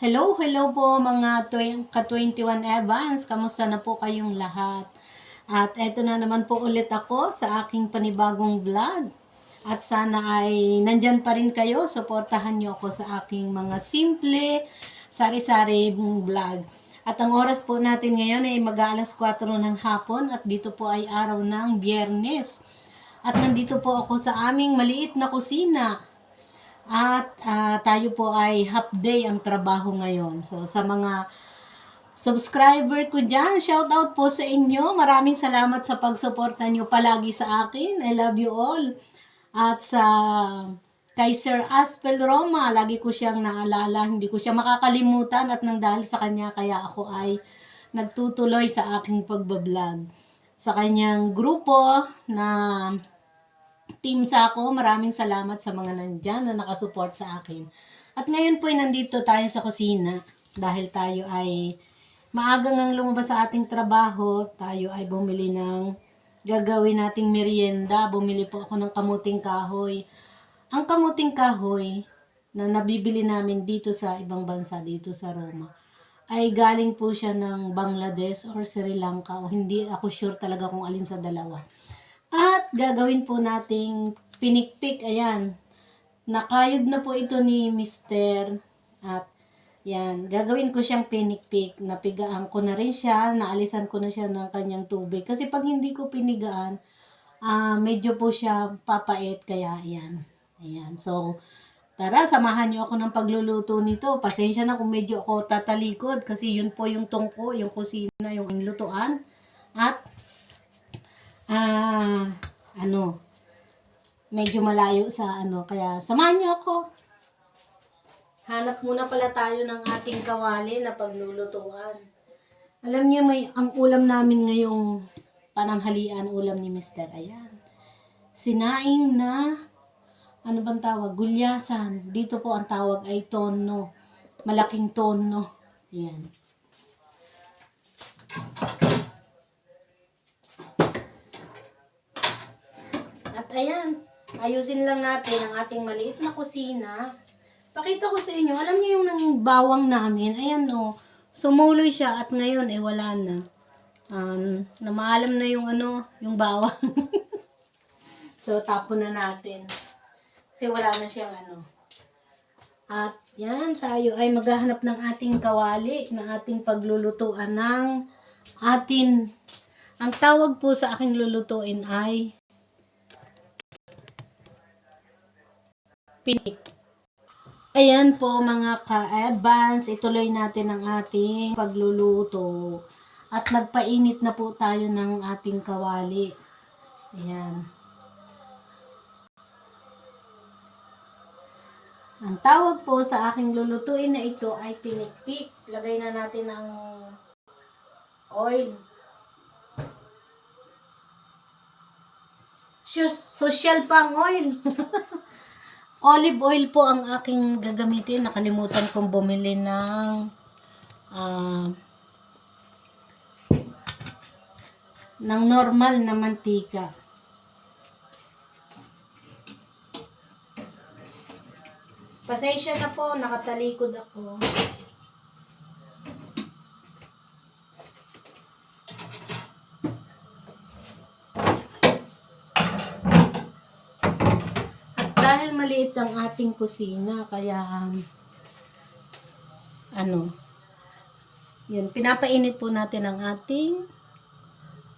Hello po mga ka-21 Evans. Kamusta na po kayong lahat? At eto na naman po ulit ako sa aking panibagong vlog. At sana ay nandyan pa rin kayo. Suportahan nyo ako sa aking mga simple, sari-sari vlog. At ang oras po natin ngayon ay mag-aalas 4 ng hapon at dito po ay araw ng Biyernes. At nandito po ako sa aming maliit na kusina. At tayo po ay half day ang trabaho ngayon. So sa mga subscriber ko dyan, shout out po sa inyo. Maraming salamat sa pagsuporta nyo palagi sa akin. I love you all. At sa kay Sir Aspel Roma, lagi ko siyang naalala. Hindi ko siya makakalimutan at nang dahil sa kanya kaya ako ay nagtutuloy sa aking pagbablog. Sa kanyang grupo na Team Sako, maraming salamat sa mga nandyan na nakasupport sa akin. At ngayon po ay nandito tayo sa kusina dahil tayo ay maagang ang lumabas sa ating trabaho. Tayo ay bumili ng gagawin nating merienda. Bumili po ako ng kamuting kahoy. Ang kamuting kahoy na nabibili namin dito sa ibang bansa, dito sa Roma, ay galing po siya ng Bangladesh or Sri Lanka o hindi ako sure talaga kung alin sa dalawa. At gagawin po nating pinikpik. Ayan. Nakayod na po ito ni Mr. At yan. Gagawin ko siyang pinikpik. Napigaan ko na rin siya. Naalisan ko na siya ng kanyang tubig. Kasi pag hindi ko pinigaan, medyo po siya papait. Kaya ayan. Ayan. So, tara, samahan niyo ako ng pagluluto nito. Pasensya na kung medyo ako tatalikod. Kasi yun po yung tungko, yung kusina, yung lutuan. At medyo malayo sa kaya samahan niyo ako. Hanap muna pala tayo ng ating kawali na paglulutuan. Alam niyo, ang ulam namin ngayong pananghalian, ulam ni Mr. Ayan. Sinaing na, ano bang tawag? Gulyasan. Dito po ang tawag ay tono. Malaking tono. Ayan. At ayan, ayusin lang natin ang ating maliit na kusina. Pakita ko sa inyo, alam niyo yung nang bawang namin, ayan o, sumuloy siya at ngayon wala na. Namaalam na yung yung bawang. So tapon na natin. Kasi wala na siyang At yan, tayo ay maghahanap ng ating kawali, ng ating paglulutuan ng ang tawag po sa aking lulutuin ay pinik. Ayan po mga ka-Evans, ituloy natin ang ating pagluluto. At magpainit na po tayo ng ating kawali. Ayan. Ang tawag po sa aking lulutuin na ito ay pinikpik. Lagay na natin ang oil. Social pang oil. Olive oil po ang aking gagamitin. Nakalimutan kong bumili ng normal na mantika. Pasensya na po, nakatalikod ako. Dahil maliit ang ating kusina, kaya yun, pinapainit po natin ang ating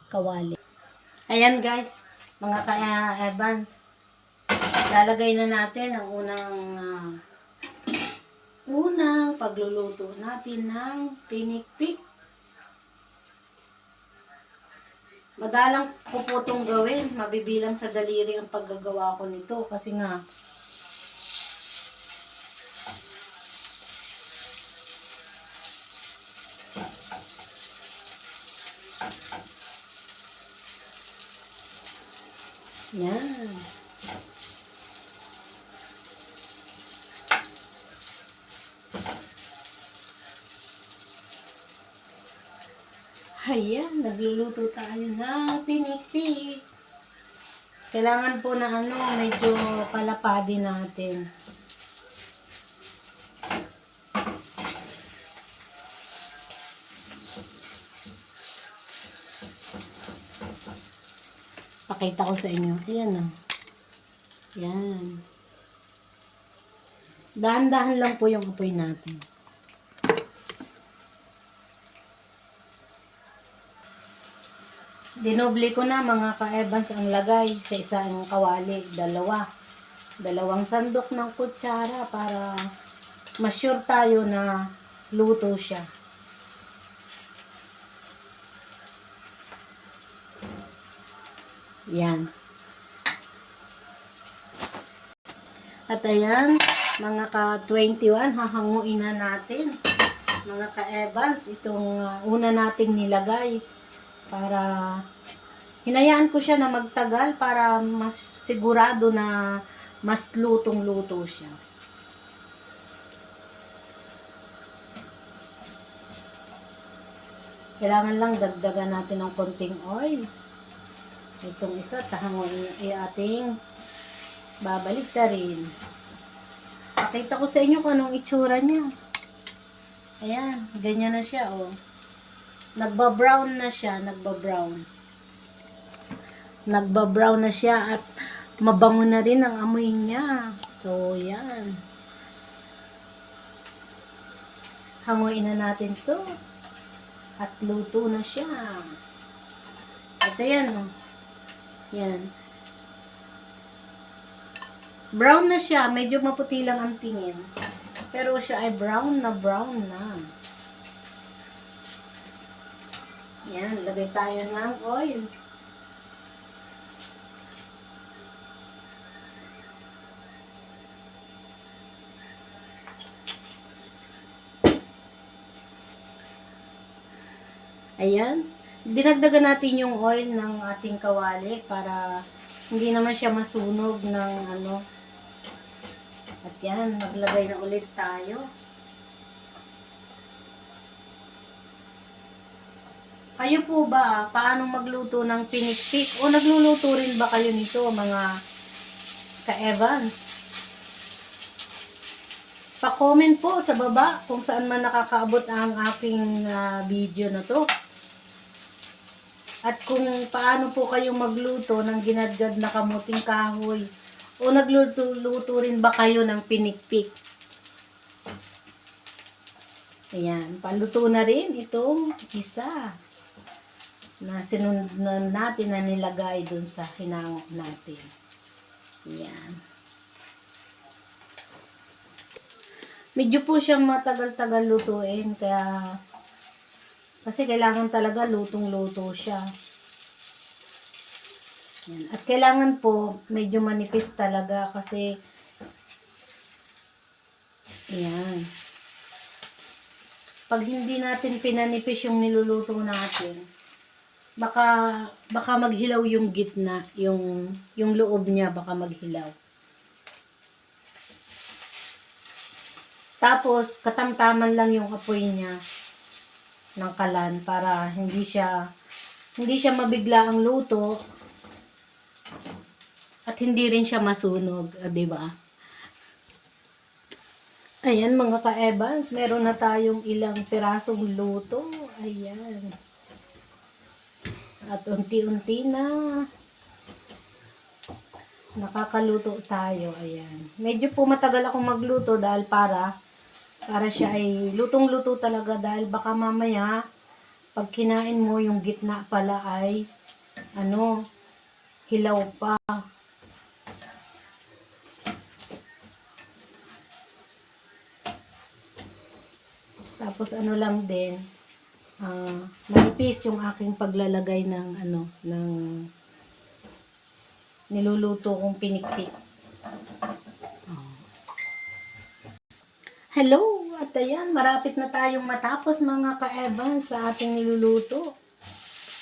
kawali. Ayan guys, mga ka-Evans, lalagay na natin ang unang pagluluto natin ng pinikpik. Madalang ko po itong gawin. Mabibilang sa daliri ang paggagawa ko nito. Kasi nga, yan. Ayan, nagluluto tayo ng pinikpik. Kailangan po na medyo palapadi natin. Pakita ko sa inyo. Ayan o. Yan. Dahan-dahan lang po yung apoy natin. Dinoble ko na mga ka-Evans ang lagay sa isang kawali. Dalawang sandok ng kutsara para ma-sure tayo na luto siya. Yan. At ayan, mga ka-21, hahanguin na natin. Mga ka-Evans, itong una nating nilagay para hinayaan ko siya na magtagal para mas sigurado na mas lutong-luto siya. Kailangan lang dagdagan natin ng konting oil. Itong isa, tahanguin ay ating babalik na rin. Pakita ko sa inyo kung anong itsura niya. Ayan, ganyan na siya, oh. Nagba-brown na siya, Nagba-brown na siya at mabango na rin ang amoy niya. So, yan. Hanguin na natin to. At luto na siya. At ayan, oh. Yan. Brown na siya. Medyo maputi lang ang tingin. Pero siya ay brown na. Yan. Lagay tayo ng oil. Ayan. Dinagdagan natin yung oil ng ating kawali para hindi naman siya masunog ng ano. At yan, maglagay na ulit tayo. Kayo po ba, paano magluto ng pinikpik? O nagluluto rin ba kayo nito, mga ka-Evans? Pa-comment po sa baba kung saan man nakakaabot ang aking video na to. At kung paano po kayo magluto ng ginadgad na kamuting kahoy. O nagluto rin ba kayo ng pinikpik? Ayan, paluto na rin itong isa na sinunod natin na nilagay dun sa hinango natin. Ayan. Medyo po siyang matagal-tagal lutuin kaya kasi kailangan talaga lutong-luto siya. Yan. At kailangan po medyo manipis talaga kasi yan. Pag hindi natin pinanipis yung niluluto natin, baka maghilaw yung gitna, yung loob niya baka maghilaw. Tapos katamtaman lang yung apoy niya ng kalan para hindi siya mabigla ang luto at hindi rin siya masunog, 'di ba? Ayan mga ka-Evans, meron na tayong ilang pirasong luto. Ayan. At unti-unti na nakakaluto tayo. Ayan. Medyo po matagal akong magluto dahil para siya ay lutong-luto talaga dahil baka mamaya pag kinain mo yung gitna pala ay hilaw pa. Tapos lang din manipis yung aking paglalagay ng ng niluluto kong pinikpik. Hello! At ayan, marapit na tayong matapos mga ka-Evans sa ating niluluto.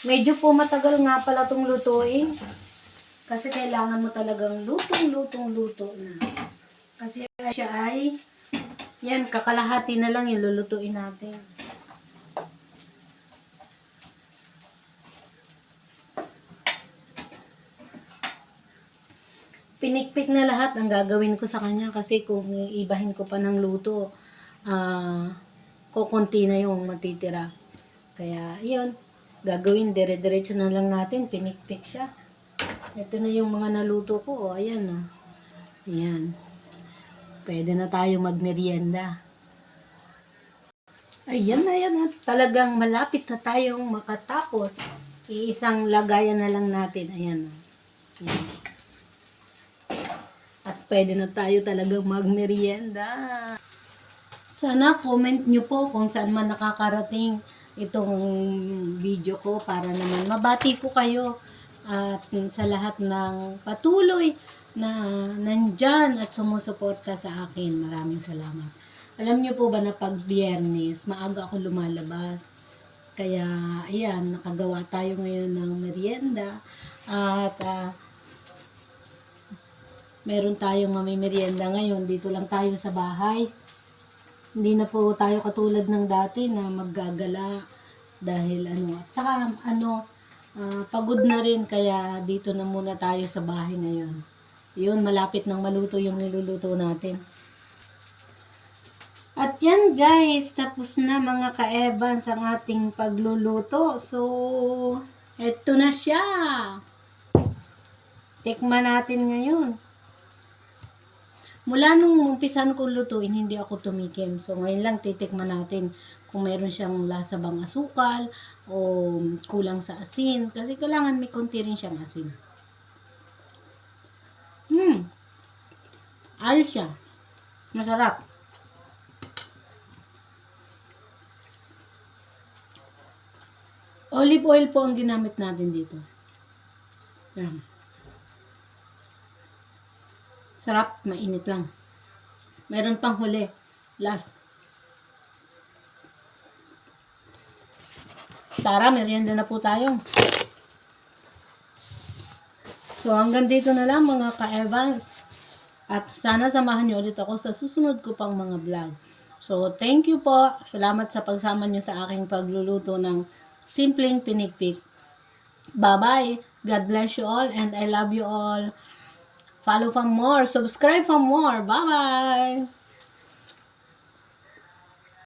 Medyo po matagal nga pala itong lutuin. Kasi kailangan mo talagang luto na. Kasi siya ay, yan, kakalahati na lang yung lulutuin natin. Pinikpik na lahat ang gagawin ko sa kanya kasi kung ibahin ko pa ng luto, kukunti na yung matitira. Kaya, yun, gagawin, dire-diretso na lang natin, pinikpik siya. Ito na yung mga naluto ko. Ayan, oh. Ayan. Pwede na tayo magmerienda. Ayan na yan. Talagang malapit na tayong makatapos. Iisang lagayan na lang natin. Ayan. Ayan. At pwede na tayo talagang magmerienda. Sana comment nyo po kung saan man nakakarating itong video ko para naman mabati ko kayo at sa lahat ng patuloy na nandyan at sumusuporta sa akin. Maraming salamat. Alam nyo po ba na pag Biyernes, maaga ako lumalabas. Kaya, ayan, nakagawa tayo ngayon ng merienda. At, meron tayong mamimerienda ngayon. Dito lang tayo sa bahay. Hindi na po tayo katulad ng dati na maggagala. Dahil, at saka, pagod na rin. Kaya, dito na muna tayo sa bahay ngayon. Yun, malapit nang maluto yung niluluto natin. At yan guys, tapos na mga ka-Evans ang ating pagluluto. So, eto na siya. Tikman natin ngayon. Mula nung umpisan kong lutuin, hindi ako tumikim. So, ngayon lang titikman natin kung meron siyang lasa bang asukal o kulang sa asin. Kasi kailangan may konti rin siyang asin. Ayos siya. Masarap. Olive oil po ang ginamit natin dito. Yan. Sarap, mainit lang. Meron pang huli. Last. Tara, merienda na po tayo. So, hanggang dito na lang mga ka-Evans. At sana samahan niyo ulit ako sa susunod ko pang mga vlog. So, thank you po. Salamat sa pagsama niyo sa aking pagluluto ng simpleng pinigpik. Bye-bye. God bless you all and I love you all. Follow for more. Subscribe for more. Bye-bye.